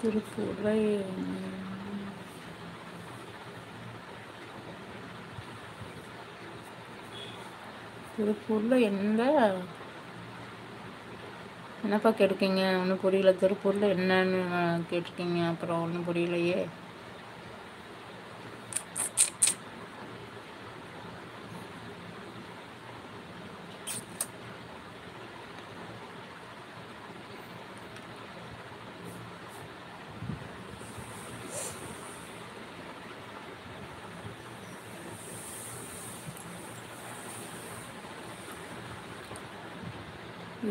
திருப்பூர்ல எந்த என்னப்பா கேட்டிருக்கீங்க? ஒன்றும் புரியல. திருப்பூரில் என்னன்னு கேட்டிருக்கீங்க? அப்புறம் ஒன்றும் புரியலையே.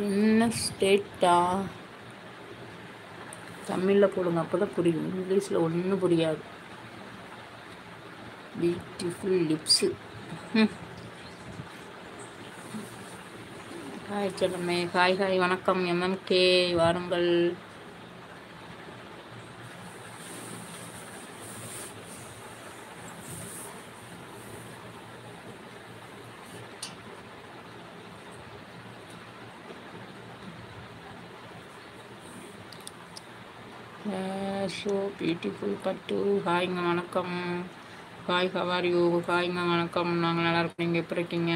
என்ன ஸ்டேட்டா? தமிழில் போடுங்க, அப்போ தான் புரியும். இங்கிலீஷில் ஒன்றும் புரியாது. Beautiful lips. ஹாய் செல்லமே. ஹாய் ஹாய், வணக்கம் எம்எம்கே, வாருங்கள். ஸோ பியூட்டிஃபுல் பட்டு. ஹாய்ங்க, வணக்கம். Hi, how are you? ஹாய்ங்க, வணக்கம். நாங்கள் நல்லா இருக்கோம். நீங்கள் எப்படி இருக்கீங்க?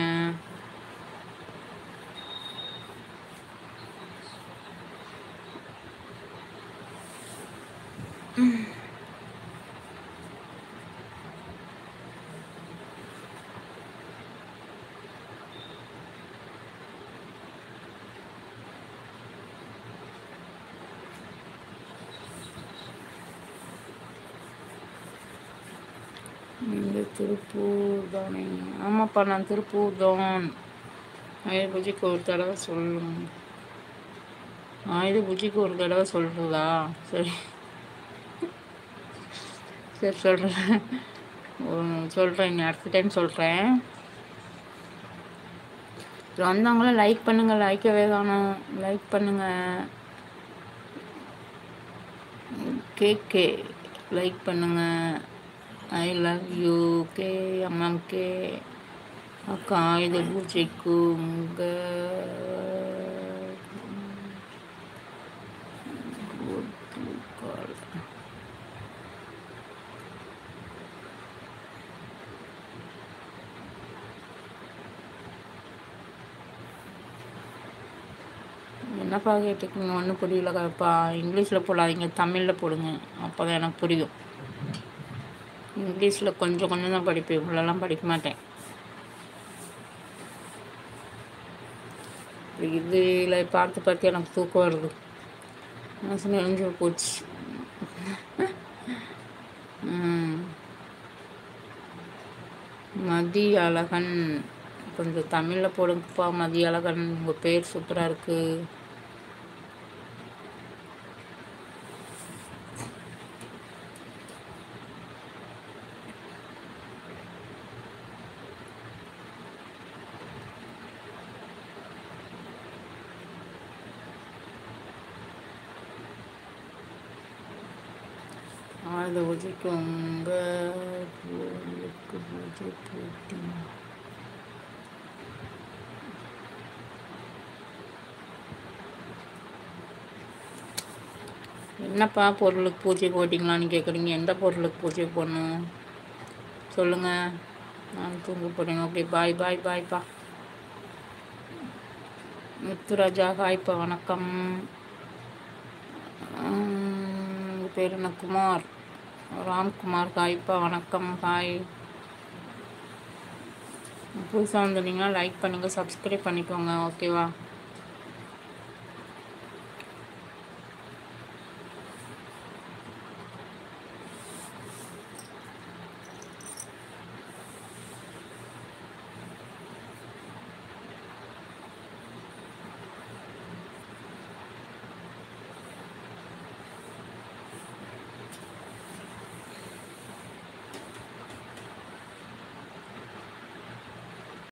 நீங்கள் திருப்பூர் தானே? ஆமாப்பா, நான் திருப்பூர் தான். ஆயுத பூஜைக்கு ஒரு தடவை சொல்லணும். ஆயுத பூஜைக்கு ஒரு தடவை சொல்கிறதா? சரி சரி, சொல்கிறேன். சொல்கிறேங்க, அடுத்த டைம் சொல்கிறேன். வந்தவங்களும் லைக் பண்ணுங்கள். லைக்கவே காணும். லைக் பண்ணுங்கள். கேக்கே லைக் பண்ணுங்கள். I love U K MMK. அக்கா, ஆயுத பூஜைக்கு என்னப்பா கேட்டுக்கோங்க? ஒன்றும் புரியலப்பா. இங்கிலீஷில் போடாதீங்க, தமிழில் போடுங்க, அப்போ தான் எனக்கு புரியும். இங்கிலீஷில் கொஞ்சம் கொஞ்சம் தான் படிப்பேன், இவ்வளோலாம் படிக்க மாட்டேன். இதில் பார்த்து பார்த்து எனக்கு தூக்கம் வருது. மனசு நெஞ்சு போச்சு. மதிய அழகன், கொஞ்சம் தமிழில் போடுங்கப்பா. மதிய அழகன், உங்கள் பேர் சூப்பராக இருக்குது. ஆயுத பூஜைக்கு உங்கள் பூஜை போட்டி. என்னப்பா பொருளுக்கு பூஜை போட்டிங்களான்னு கேட்குறீங்க? எந்த பொருளுக்கு பூஜை போடணும் சொல்லுங்கள். நான் தூங்க போகிறேன். ஓகே, பாய் பாய் பாய்ப்பா. முத்துராஜா, ஹாய்ப்பா, வணக்கம். உங்கள் பேர் என்ன? குமார், ராம்குமார், ஹாய்ப்பா, வணக்கம். ஹாய். புதுசாக வந்துருந்தீங்கன்னா லைக் பண்ணுங்கள், சப்ஸ்கிரைப் பண்ணிக்கோங்க, ஓகேவா?